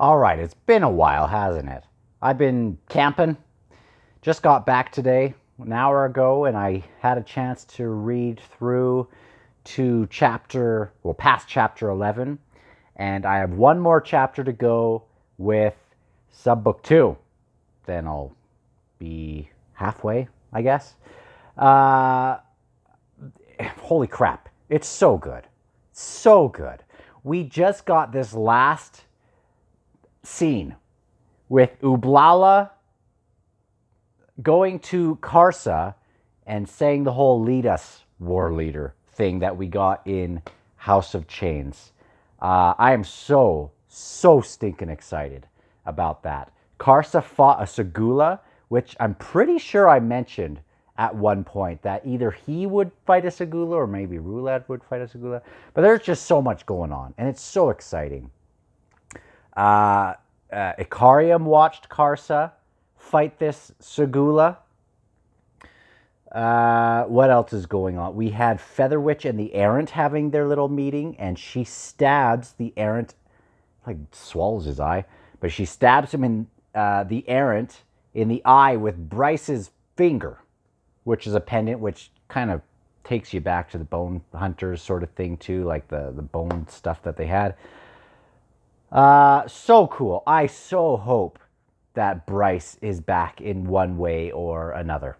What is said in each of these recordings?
All right, it's been a while, hasn't it? I've been camping. Just got back today, an hour ago, and I had a chance to read through to past chapter 11, and I have one more chapter to go with subbook 2. Then I'll be halfway, I guess. Uh, Holy crap, it's so good. So good. We just got this last scene with Ublala going to Karsa and saying the whole lead us war leader thing that we got in House of Chains. I am so stinking excited about that. Karsa fought a Segula, which I'm pretty sure I mentioned at one point that either he would fight a Segula or maybe Rulad would fight a Segula. But there's just so much going on, and it's so exciting. Ikariam watched Karsa fight this Segula. What else is going on? We had Featherwitch and the Errant having their little meeting, and she stabs the Errant, like swallows his eye, but she stabs him in the Errant in the eye with Bryce's finger, which is a pendant, which kind of takes you back to the Bone Hunters sort of thing too, like the bone stuff that they had. So cool. I so hope that Bryce is back in one way or another.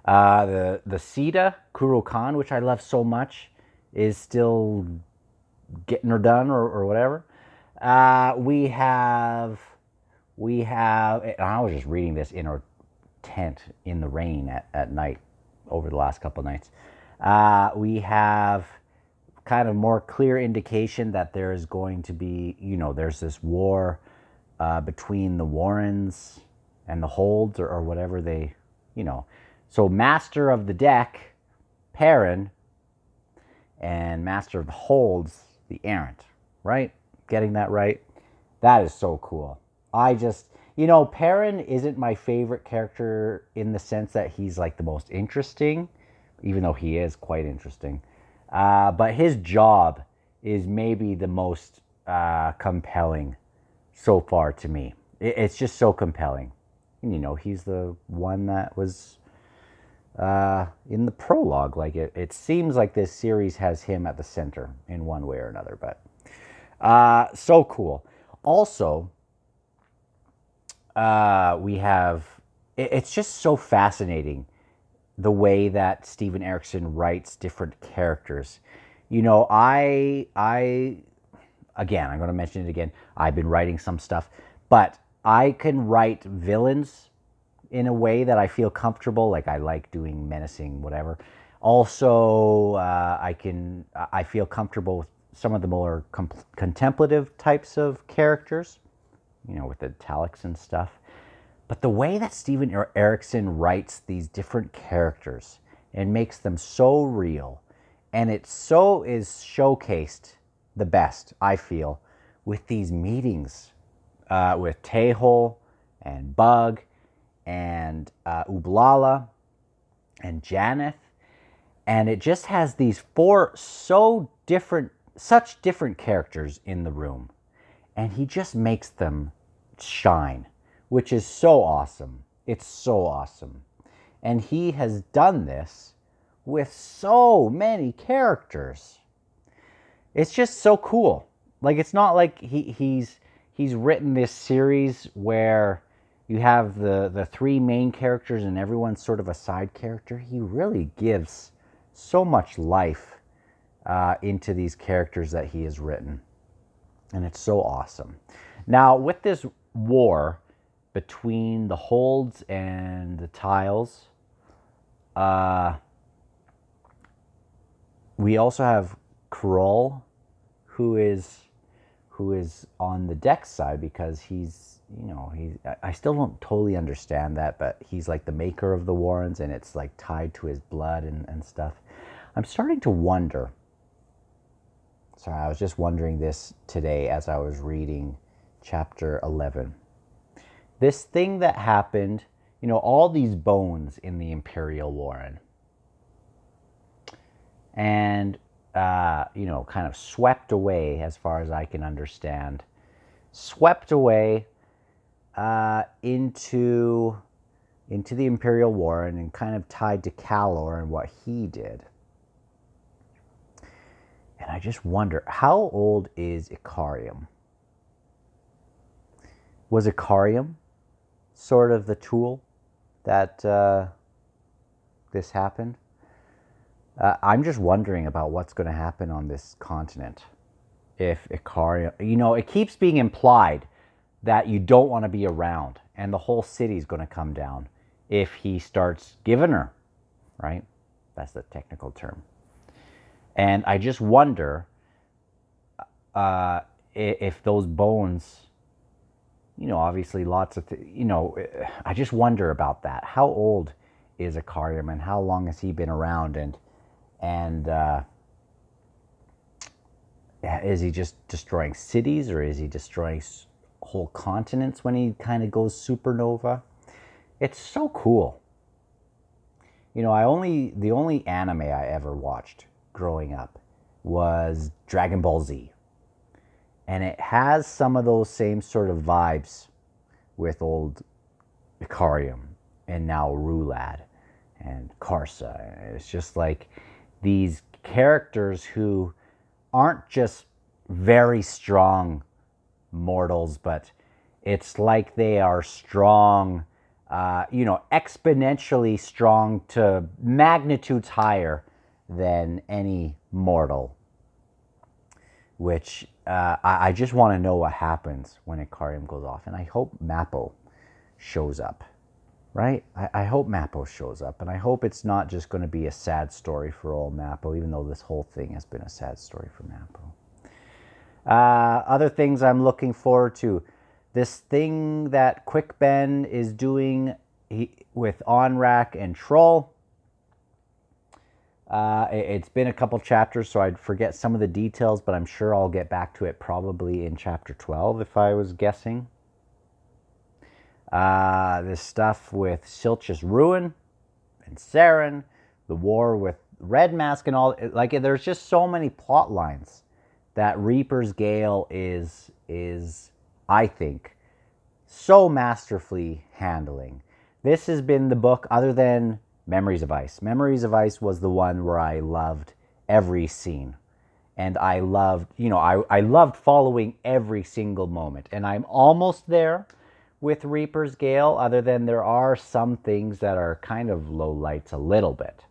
The Sita Kurokan, which I love so much, is still getting her done or whatever. We have. And I was just reading this in our tent in the rain at night over the last couple of nights. We have kind of more clear indication that there is going to be, there's this war between the Warrens and the Holds or whatever So Master of the Deck, Perrin, and Master of the Holds, the Errant, right? Getting that right? That is so cool. Perrin isn't my favorite character in the sense that he's like the most interesting, even though he is quite interesting. But his job is maybe the most compelling so far to me. It's just so compelling. And, he's the one that was in the prologue. Like it seems like this series has him at the center in one way or another. But so cool. Also, we have. It's just so fascinating the way that Steven Erikson writes different characters. I again, I'm going to mention it again. I've been writing some stuff, but I can write villains in a way that I feel comfortable. Like I like doing menacing, whatever. Also, I feel comfortable with some of the more contemplative types of characters, with the italics and stuff. But the way that Steven Erikson writes these different characters and makes them so real, and it so is showcased the best, I feel, with these meetings with Tehol and Bug and Ublala and Janeth. And it just has these four such different characters in the room. And he just makes them shine, which is so awesome. It's so awesome. And he has done this with so many characters. It's just so cool. Like it's not like he's written this series where you have the three main characters and everyone's sort of a side character. He really gives so much life into these characters that he has written. And it's so awesome. Now, with this war between the Holds and the Tiles, we also have Kroll, who is on the deck side because I still don't totally understand that, but he's like the maker of the Warrens and it's like tied to his blood and stuff. I'm starting to wonder. Sorry, I was just wondering this today as I was reading chapter 11. This thing that happened, all these bones in the Imperial Warren. And, kind of swept away as far as I can understand. swept away into the Imperial War and kind of tied to Calor and what he did. And I just wonder, how old is Icarium? Was Icarium sort of the tool that this happened? I'm just wondering about what's going to happen on this continent. If Icarium, it keeps being implied that you don't want to be around and the whole city's going to come down if he starts giving her, right? That's the technical term. And I just wonder if those bones, obviously lots of, I just wonder about that. How old is Icarium and how long has he been around? And is he just destroying cities, or is he destroying whole continents when he kind of goes supernova? It's so cool. The only anime I ever watched growing up was Dragon Ball Z. And it has some of those same sort of vibes with old Icarium and now Rulad and Karsa. It's just like these characters who aren't just very strong mortals, but it's like they are strong, exponentially strong to magnitudes higher than any mortal. Which I just want to know what happens when Icarium goes off. And I hope Mappo shows up, right? I hope Mappo shows up. And I hope it's not just going to be a sad story for old Mappo, even though this whole thing has been a sad story for Mappo. Other things I'm looking forward to. This thing that Quick Ben is doing with Onrak and Troll. It's been a couple chapters, so I'd forget some of the details, but I'm sure I'll get back to it probably in chapter 12 if I was guessing. This stuff with Silch's Ruin and Saren, the war with Red Mask and all. There's just so many plot lines that Reaper's Gale is, I think, so masterfully handling. This has been the book, other than Memories of Ice. Memories of Ice was the one where I loved every scene. And I loved, I loved following every single moment. And I'm almost there with Reaper's Gale, other than there are some things that are kind of low lights a little bit.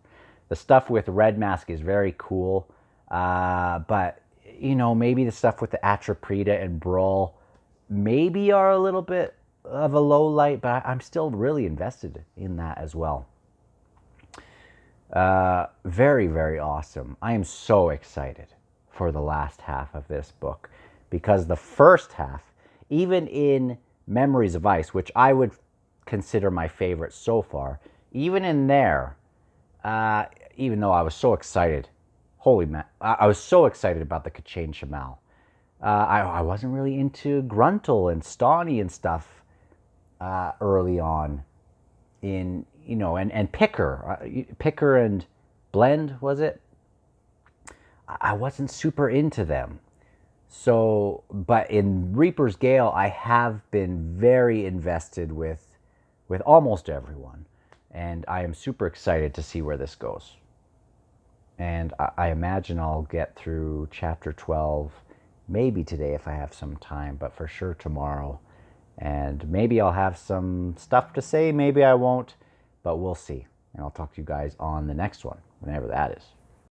The stuff with Red Mask is very cool. But, maybe the stuff with the Atraprida and Brawl maybe are a little bit of a low light, but I'm still really invested in that as well. Very, very awesome. I am so excited for the last half of this book, because the first half, even in Memories of Ice, which I would consider my favorite so far, even in there, even though I was so excited, I was so excited about the Kachane Shamal. I wasn't really into Gruntle and Stawny and stuff early on in, and Picker and Blend, was it? I wasn't super into them. So, but in Reaper's Gale, I have been very invested with almost everyone. And I am super excited to see where this goes. And I imagine I'll get through chapter 12, maybe today if I have some time, but for sure tomorrow. And maybe I'll have some stuff to say, maybe I won't, but we'll see. And I'll talk to you guys on the next one, whenever that is.